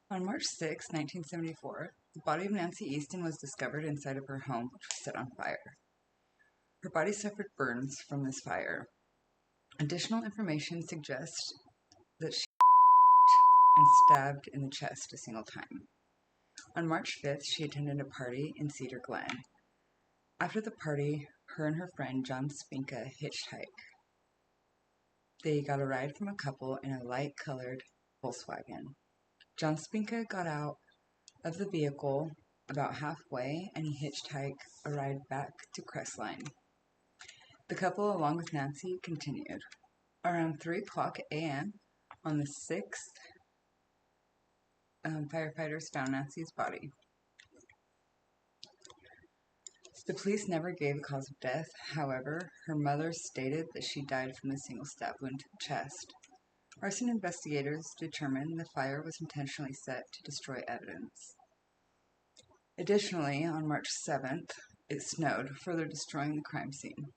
On March 6, 1974, the body of Nancy Easton was discovered inside of her home, which was set on fire. Her body suffered burns from this fire. Additional information suggests that she was and stabbed in the chest a single time. On March 5th, she attended a party in Cedar Glen. After the party, her and her friend John Spinka hitchhiked. They got a ride from a couple in a light-colored Volkswagen. John Spinka got out of the vehicle about halfway, and he hitchhiked a ride back to Crestline. The couple, along with Nancy, continued. Around 3:00 a.m. on the 6th, firefighters found Nancy's body. The police never gave a cause of death. However, her mother stated that she died from a single stab wound to the chest. Arson investigators determined the fire was intentionally set to destroy evidence. Additionally, on March 7th, it snowed, further destroying the crime scene.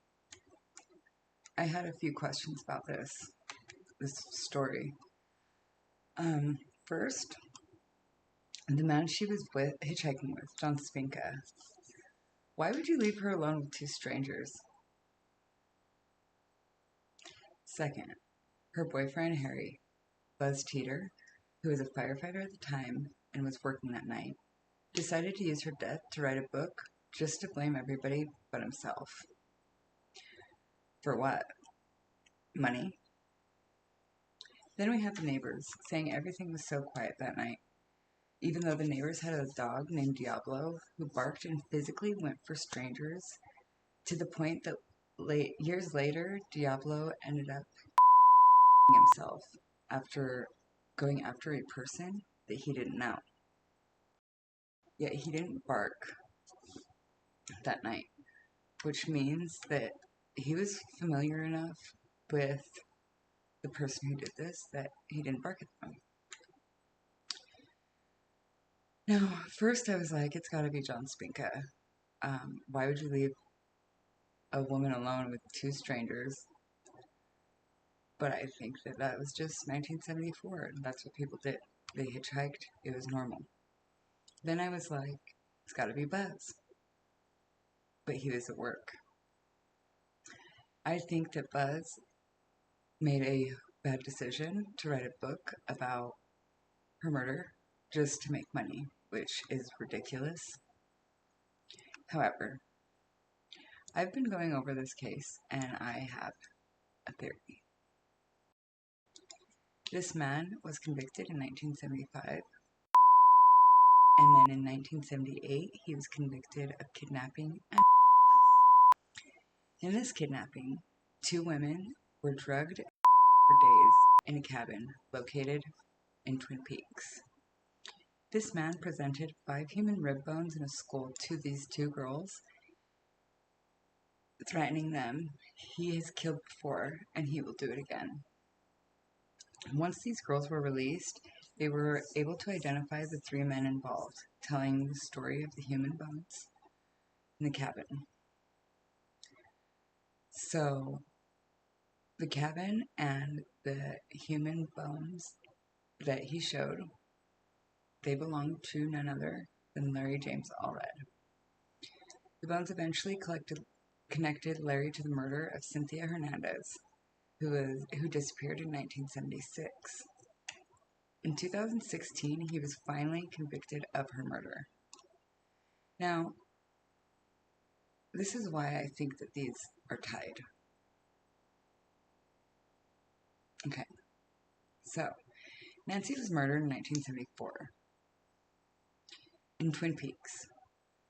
I had a few questions about this story. First, the man she was hitchhiking with, John Spinka. Why would you leave her alone with two strangers? Second, her boyfriend, Harry, Buzz Teeter, who was a firefighter at the time and was working that night, decided to use her death to write a book just to blame everybody but himself. For what? Money? Then we have the neighbors, saying everything was so quiet that night, even though the neighbors had a dog named Diablo who barked and physically went for strangers, to the point that years later, Diablo ended up himself after going after a person that he didn't know. Yet he didn't bark that night, which means that he was familiar enough with the person who did this that he didn't bark at them. Now, first I was like, it's gotta be John Spinka. Why would you leave a woman alone with two strangers? But I think that was just 1974, and that's what people did. They hitchhiked, it was normal. Then I was like, it's gotta be Buzz. But he was at work. I think that Buzz made a bad decision to write a book about her murder just to make money, which is ridiculous. However, I've been going over this case and I have a theory. This man was convicted in 1975, and then in 1978 he was convicted of kidnapping and in this kidnapping, two women were drugged for days in a cabin located in Twin Peaks. This man presented 5 human rib bones and a skull to these two girls, threatening them. He has killed before and he will do it again. Once these girls were released, they were able to identify the 3 men involved, telling the story of the human bones in the cabin. So, the cabin and the human bones that he showed, they belonged to none other than Larry James Allred. The bones eventually connected Larry to the murder of Cynthia Hernandez, who disappeared in 1976. In 2016, he was finally convicted of her murder. Now, this is why I think that these are tied. Okay, so Nancy was murdered in 1974 in Twin Peaks.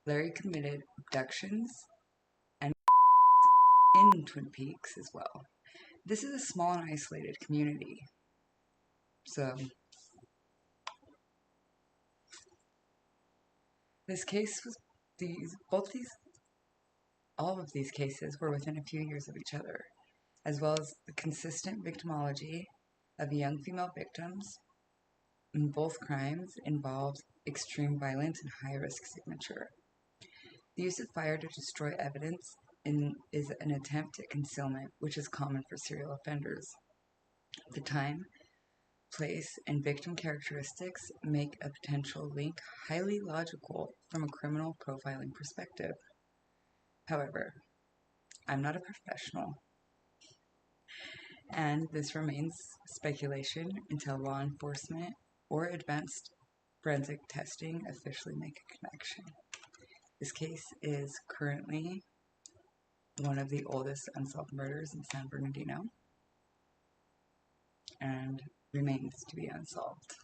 Larry committed abductions and in Twin Peaks as well. This is a small and isolated community, so this case was all of these cases were within a few years of each other, as well as the consistent victimology of young female victims. In both crimes involved extreme violence and high-risk signature. The use of fire to destroy evidence is an attempt at concealment, which is common for serial offenders. At the time, place, and victim characteristics make a potential link highly logical from a criminal profiling perspective. However, I'm not a professional, and this remains speculation until law enforcement or advanced forensic testing officially make a connection. This case is currently one of the oldest unsolved murders in San Bernadino and remains to be unsolved.